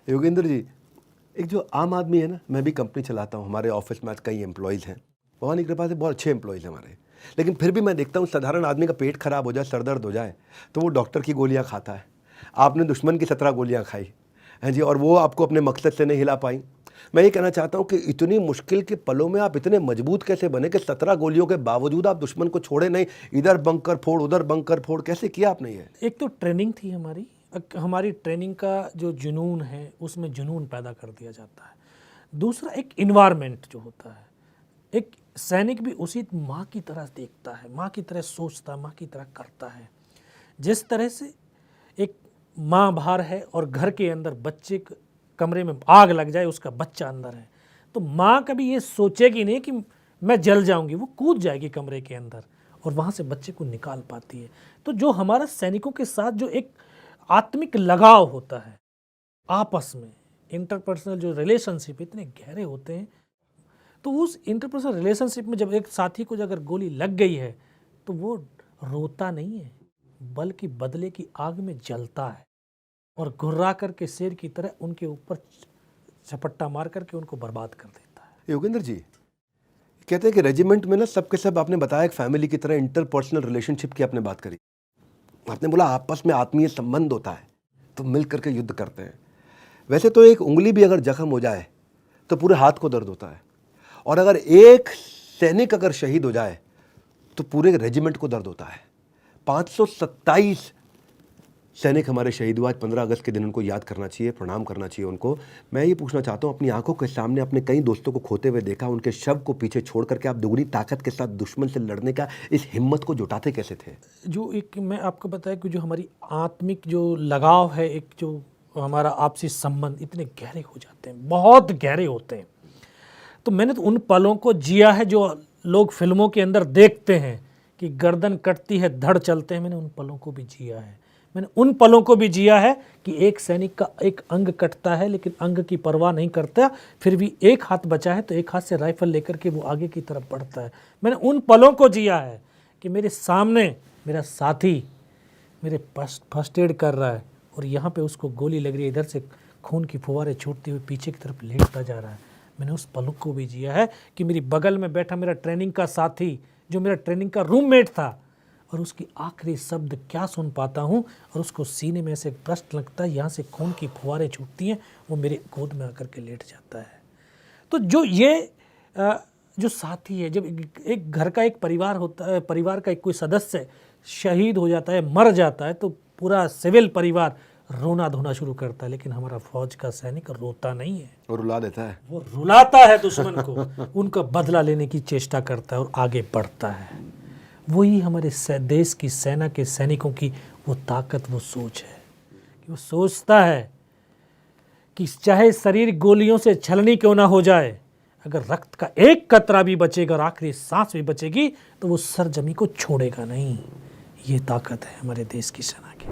योगेंद्र जी, एक जो आम आदमी है ना, मैं भी कंपनी चलाता हूँ, हमारे ऑफिस में आज कई एम्प्लॉयज़ हैं, भगवान की कृपा से बहुत अच्छे एम्प्लॉयज़ हैं हमारे। लेकिन फिर भी मैं देखता हूँ साधारण आदमी का पेट खराब हो जाए, सर दर्द हो जाए, तो वो डॉक्टर की गोलियाँ खाता है। आपने दुश्मन की 17 गोलियाँ खाई हैं जी, और वो आपको अपने मकसद से नहीं हिला पाई। मैं ये कहना चाहता हूँ कि इतनी मुश्किल के पलों में आप इतने मजबूत कैसे बने कि 17 गोलियों के बावजूद आप दुश्मन को छोड़े नहीं, इधर बंकर फोड़ उधर बंकर फोड़, कैसे किया आपने ये? एक तो ट्रेनिंग थी हमारी। हमारी ट्रेनिंग का जो जुनून है उसमें जुनून पैदा कर दिया जाता है। दूसरा एक इन्वायरमेंट जो होता है, एक सैनिक भी उसी माँ की तरह देखता है, माँ की तरह सोचता है, माँ की तरह करता है। जिस तरह से एक माँ बाहर है और घर के अंदर बच्चे कमरे में आग लग जाए, उसका बच्चा अंदर है, तो माँ कभी ये सोचेगी नहीं कि मैं जल जाऊंगी, वो कूद जाएगी कमरे के अंदर और वहाँ से बच्चे को निकाल पाती है। तो जो हमारा सैनिकों के साथ जो एक आत्मिक लगाव होता है, आपस में इंटरपर्सनल जो रिलेशनशिप इतने गहरे होते हैं, तो उस इंटरपर्सनल रिलेशनशिप में जब एक साथी को अगर गोली लग गई है तो वो रोता नहीं है, बल्कि बदले की आग में जलता है और घुर्रा करके शेर की तरह उनके ऊपर झपट्टा मार करके उनको बर्बाद कर देता है। योगेंद्र जी, कहते हैं कि रेजिमेंट में ना सबके सब, आपने बताया एक फैमिली की तरह इंटरपर्सनल रिलेशनशिप की आपने बात करी। आपने बोला आपस में आत्मीय संबंध होता है, तो मिल करके युद्ध करते हैं। वैसे तो एक उंगली भी अगर जख्म हो जाए तो पूरे हाथ को दर्द होता है, और अगर एक सैनिक अगर शहीद हो जाए तो पूरे रेजिमेंट को दर्द होता है। 527 सैनिक हमारे शहीद हुआ। आज 15 अगस्त के दिन उनको याद करना चाहिए, प्रणाम करना चाहिए उनको। मैं ये पूछना चाहता हूँ, अपनी आंखों के सामने अपने कई दोस्तों को खोते हुए देखा, उनके शव को पीछे छोड़ करके आप दुगनी ताकत के साथ दुश्मन से लड़ने का इस हिम्मत को जुटाते कैसे थे? जो एक मैं आपको बताया कि जो हमारी आत्मिक जो लगाव है, एक जो हमारा आपसी संबंध इतने गहरे हो जाते हैं, बहुत गहरे होते हैं। तो मैंने तो उन पलों को जिया है जो लोग फिल्मों के अंदर देखते हैं कि गर्दन कटती है धड़ चलते हैं, मैंने उन पलों को भी जिया है। मैंने उन पलों को भी जिया है कि एक सैनिक का एक अंग कटता है लेकिन अंग की परवाह नहीं करता, फिर भी एक हाथ बचा है तो एक हाथ से राइफल लेकर के वो आगे की तरफ बढ़ता है। मैंने उन पलों को जिया है कि मेरे सामने मेरा साथी मेरे फर्स्ट एड कर रहा है और यहाँ पे उसको गोली लग रही है, इधर से खून की फुहारें छूटती हुई पीछे की तरफ लेटता जा रहा है। मैंने उस पलों को भी जिया है कि मेरी बगल में बैठा मेरा ट्रेनिंग का साथी, जो मेरा ट्रेनिंग का रूममेट था, और उसकी आखिरी शब्द क्या सुन पाता हूँ, और उसको सीने में से प्रश्न लगता है, यहाँ से खून की फुहारें छूटती हैं, वो मेरे गोद में आकर के लेट जाता है। तो जो ये जो साथी है, जब एक घर का एक परिवार होता है, परिवार का एक कोई सदस्य शहीद हो जाता है, मर जाता है, तो पूरा सिविल परिवार रोना धोना शुरू करता है, लेकिन हमारा फौज का सैनिक रोता नहीं है, और रुला देता है, वो रुलाता है दुश्मन को, उनका बदला लेने की चेष्टा करता है और आगे बढ़ता है। वही हमारे देश की सेना के सैनिकों की वो ताकत, वो सोच है कि वो सोचता है कि चाहे शरीर गोलियों से छलनी क्यों ना हो जाए, अगर रक्त का एक कतरा भी बचेगा और आखिरी सांस भी बचेगी तो वो सरजमी को छोड़ेगा नहीं। ये ताकत है हमारे देश की सेना की।